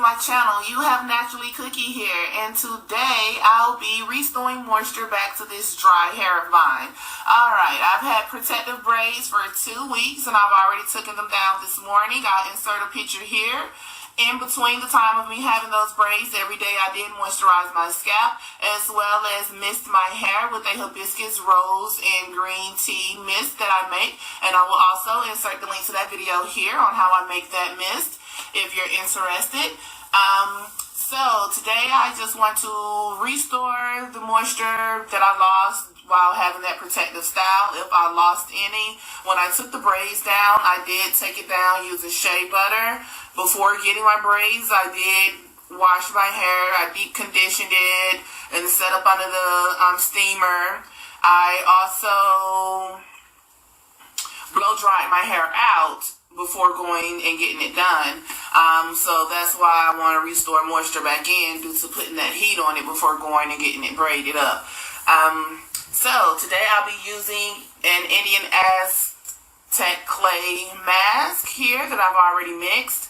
my channel. You have Naturally Cookie here, and today I'll be restoring moisture back to this dry hair of mine. Alright, I've had protective braids for 2 weeks and I've already taken them down this morning. I'll insert a picture here. In between the time of me having those braids, every day I did moisturize my scalp as well as mist my hair with a hibiscus, rose, and green tea mist that I make. And I will also insert the link to that video here on how I make that mist if you're interested. So today I just want to restore the moisture that I lost while having that protective style, if I lost any. When I took the braids down, I did take it down using shea butter. Before getting my braids, I did wash my hair, I deep conditioned it and set up under the steamer. I also blow dried my hair out before going and getting it done. So that's why I want to restore moisture back in due to putting that heat on it before going and getting it braided up. So today I'll be using an Indian Aztec clay mask here that I've already mixed.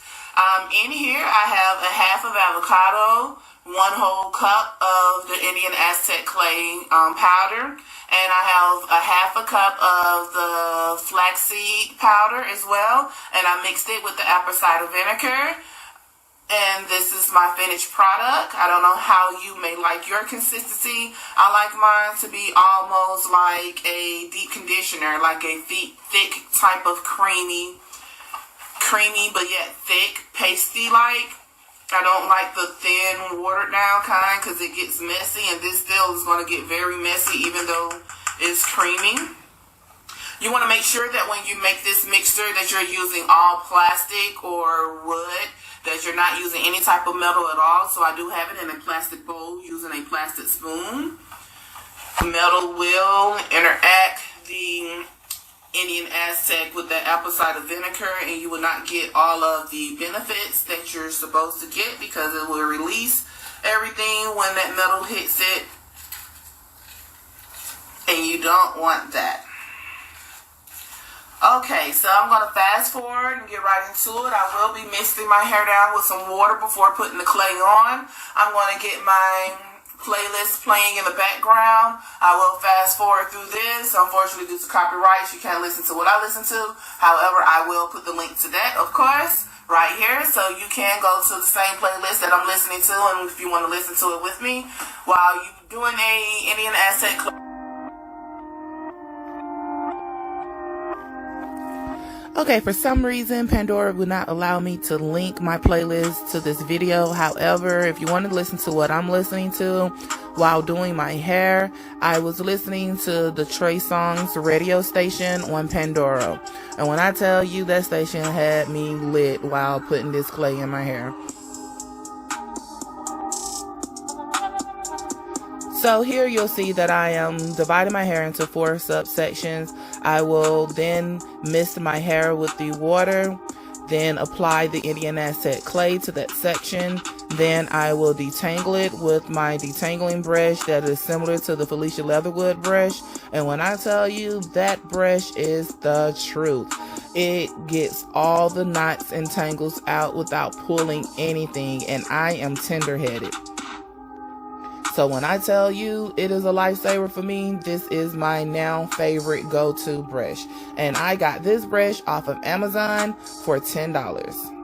In here I have a half of avocado, 1 whole cup of the Indian Aztec clay powder, and I have a half a cup of the flaxseed powder as well, and I mixed it with the apple cider vinegar. And this is my finished product. I don't know how you may like your consistency. I like mine to be almost like a deep conditioner, like a thick type of creamy but yet thick, pasty-like. I don't like the thin, watered down kind because it gets messy, and this still is going to get very messy even though it's creamy. You want to make sure that when you make this mixture that you're using all plastic or wood, that you're not using any type of metal at all. So I do have it in a plastic bowl using a plastic spoon. The metal will interact the Indian Aztec with that apple cider vinegar, and you will not get all of the benefits that you're supposed to get because it will release everything when that metal hits it, and you don't want that. Okay, so I'm going to fast forward and get right into it. I will be misting my hair down with some water before putting the clay on. I'm going to get my playlist playing in the background. I will fast forward through this. Unfortunately, due to copyrights, you can't listen to what I listen to. However, I will put the link to that, of course, right here. So you can go to the same playlist that I'm listening to, and if you want to listen to it with me while you're doing a Indian Aztec clay. Okay, for some reason, Pandora would not allow me to link my playlist to this video. However, if you want to listen to what I'm listening to while doing my hair, I was listening to the Trey Songz radio station on Pandora. And when I tell you, that station had me lit while putting this clay in my hair. So here you'll see that I am dividing my hair into 4 subsections. I will then mist my hair with the water, then apply the Indian Aztec clay to that section. Then I will detangle it with my detangling brush that is similar to the Felicia Leatherwood brush. And when I tell you, that brush is the truth. It gets all the knots and tangles out without pulling anything, and I am tender-headed. So when I tell you it is a lifesaver for me, this is my now favorite go-to brush. And I got this brush off of Amazon for $10.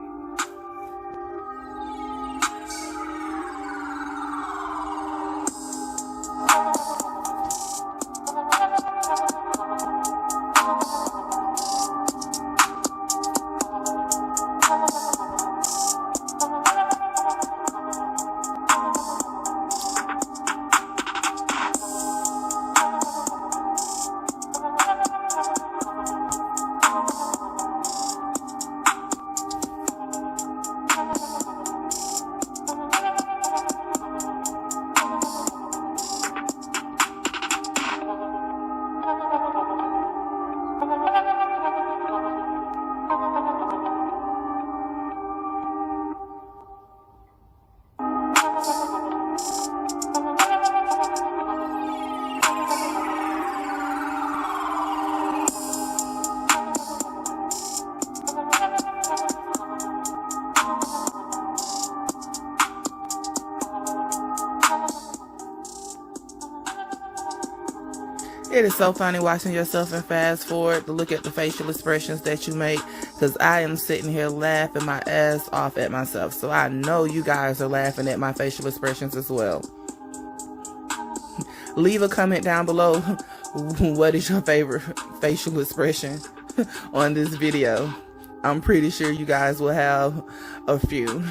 It is so funny watching yourself and fast forward to look at the facial expressions that you make, because I am sitting here laughing my ass off at myself. So I know you guys are laughing at my facial expressions as well. Leave a comment down below. What is your favorite facial expression on this video? I'm pretty sure you guys will have a few.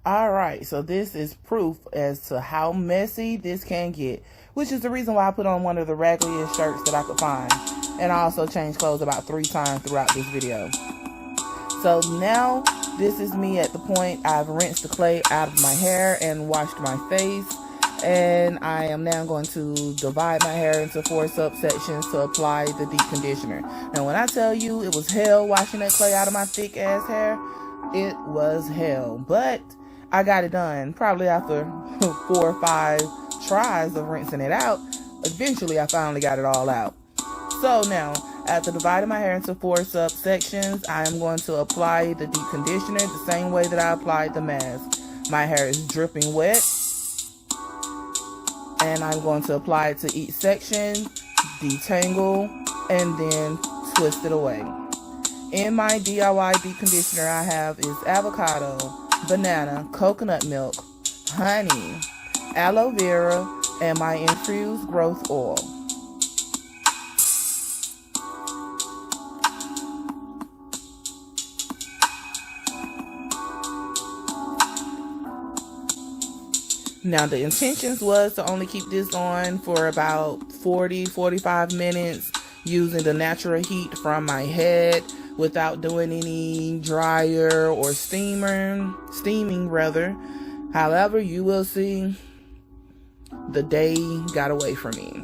Alright, so this is proof as to how messy this can get, which is the reason why I put on one of the raggliest shirts that I could find. And I also changed clothes about 3 times throughout this video. So now, this is me at the point I've rinsed the clay out of my hair and washed my face. And I am now going to divide my hair into 4 subsections to apply the deep conditioner. Now when I tell you it was hell washing that clay out of my thick ass hair, it was hell. But I got it done. Probably after 4 or 5 tries of rinsing it out, eventually I finally got it all out. So now, after dividing my hair into 4 subsections, I am going to apply the deep conditioner the same way that I applied the mask. My hair is dripping wet, and I'm going to apply it to each section, detangle, and then twist it away. In my DIY deep conditioner, I have is avocado, banana, coconut milk, honey, aloe vera, and my infused growth oil. Now the intentions was to only keep this on for about 40-45 minutes using the natural heat from my head without doing any dryer or steaming rather. However, you will see the day got away from me.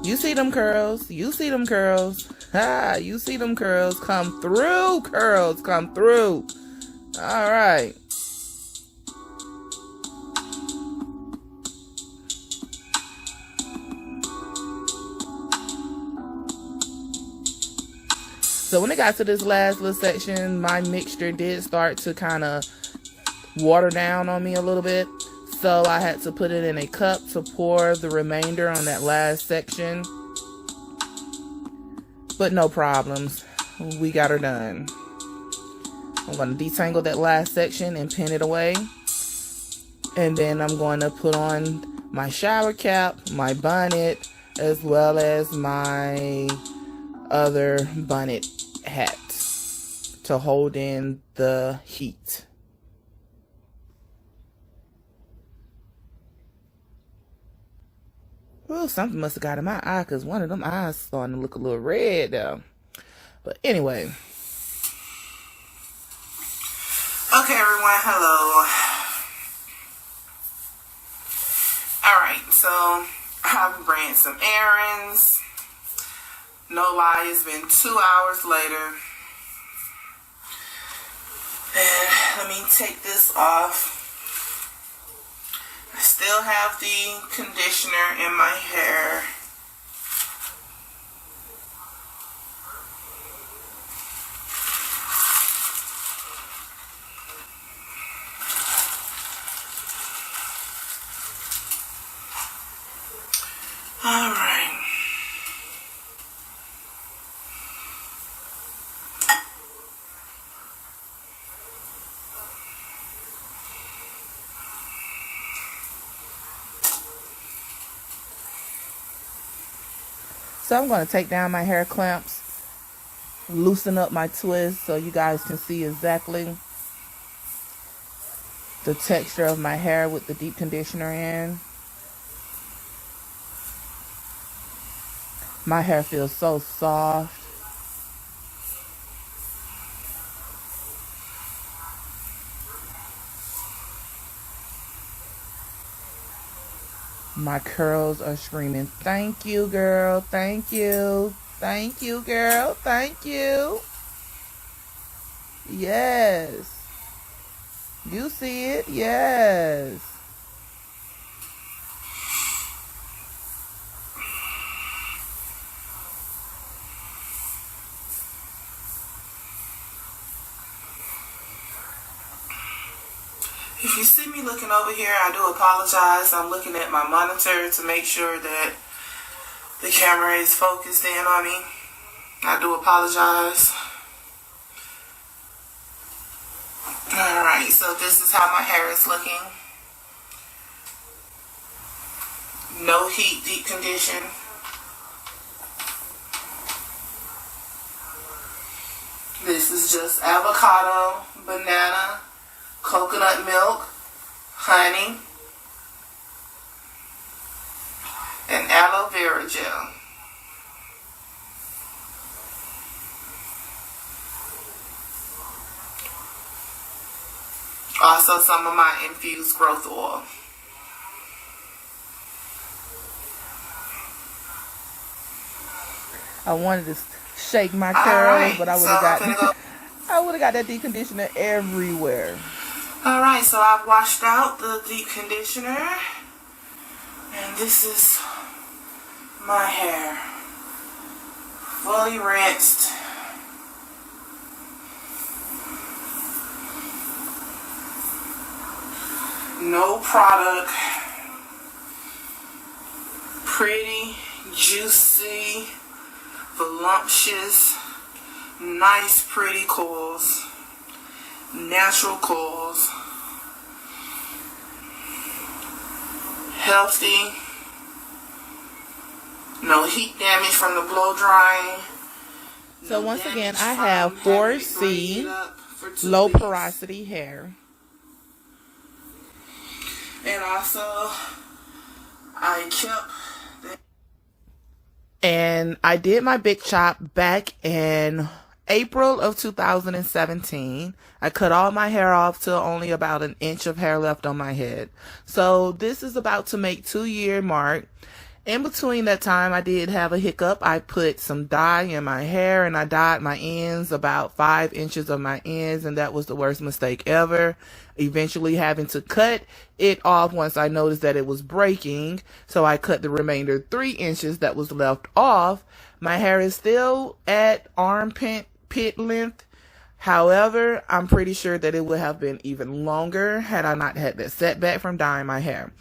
You see them curls, you see them curls. Ah, you see them curls come through, curls come through. All right. So when it got to this last little section, my mixture did start to kind of water down on me a little bit. So I had to put it in a cup to pour the remainder on that last section. But no problems. We got her done. I'm going to detangle that last section and pin it away. And then I'm going to put on my shower cap, my bonnet, as well as my other bonnet hat to hold in the heat. Well, something must have got in my eye because one of them eyes starting to look a little red though. But anyway. Okay, everyone, hello. So I've ran some errands. No lie, it's been 2 hours later. And let me take this off. I still have the conditioner in my hair. All right. So I'm going to take down my hair clamps, loosen up my twist so you guys can see exactly the texture of my hair with the deep conditioner in. My hair feels so soft. My curls are screaming, thank you, girl, thank you. Thank you, girl, thank you. Yes. You see it? Yes. If you see me looking over here, I do apologize. I'm looking at my monitor to make sure that the camera is focused in on me. I do apologize. Alright, so this is how my hair is looking. No heat, deep condition. This is just avocado, banana, coconut milk, honey, and aloe vera gel. Also some of my infused growth oil. I wanted to shake my curls, but I would have so got that deep conditioner everywhere. Alright, so I've washed out the deep conditioner, and this is my hair, fully rinsed. No product. Pretty, juicy, voluptuous, nice, pretty coils. Natural coils. Healthy. No heat damage from the blow drying. So once again, I have 4C low porosity hair. And also, I kept... And I did my big chop back in April of 2017. I cut all my hair off to only about an inch of hair left on my head. So this is about to make 2-year mark. In between that time, I did have a hiccup. I put some dye in my hair and I dyed my ends, about 5 inches of my ends, and that was the worst mistake ever. Eventually having to cut it off once I noticed that it was breaking. So I cut the remainder 3 inches that was left off. My hair is still at armpit length. However, I'm pretty sure that it would have been even longer had I not had that setback from dyeing my hair.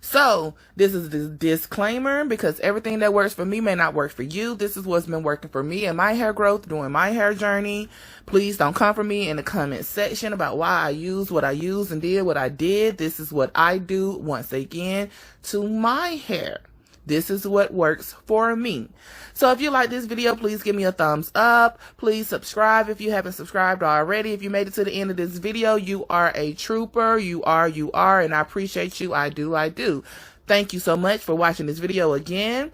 So this is the disclaimer, because everything that works for me may not work for you. This is what's been working for me and my hair growth during my hair journey. Please don't come for me in the comment section about why I used what I used and did what I did. This is what I do once again to my hair. This is what works for me. So if you like this video, please give me a thumbs up. Please subscribe if you haven't subscribed already. If you made it to the end of this video, you are a trooper. You are, and I appreciate you. I do. Thank you so much for watching this video again.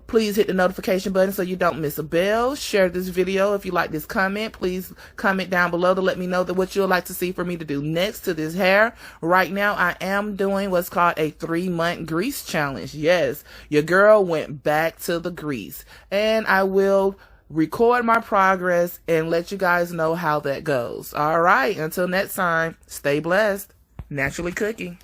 Please hit the notification button so you don't miss a bell. Share this video if you like this comment. Please comment down below to let me know what you'd like to see for me to do next to this hair. Right now, I am doing what's called a 3-month grease challenge. Yes, your girl went back to the grease. And I will record my progress and let you guys know how that goes. All right, until next time, stay blessed. Naturally Cookie.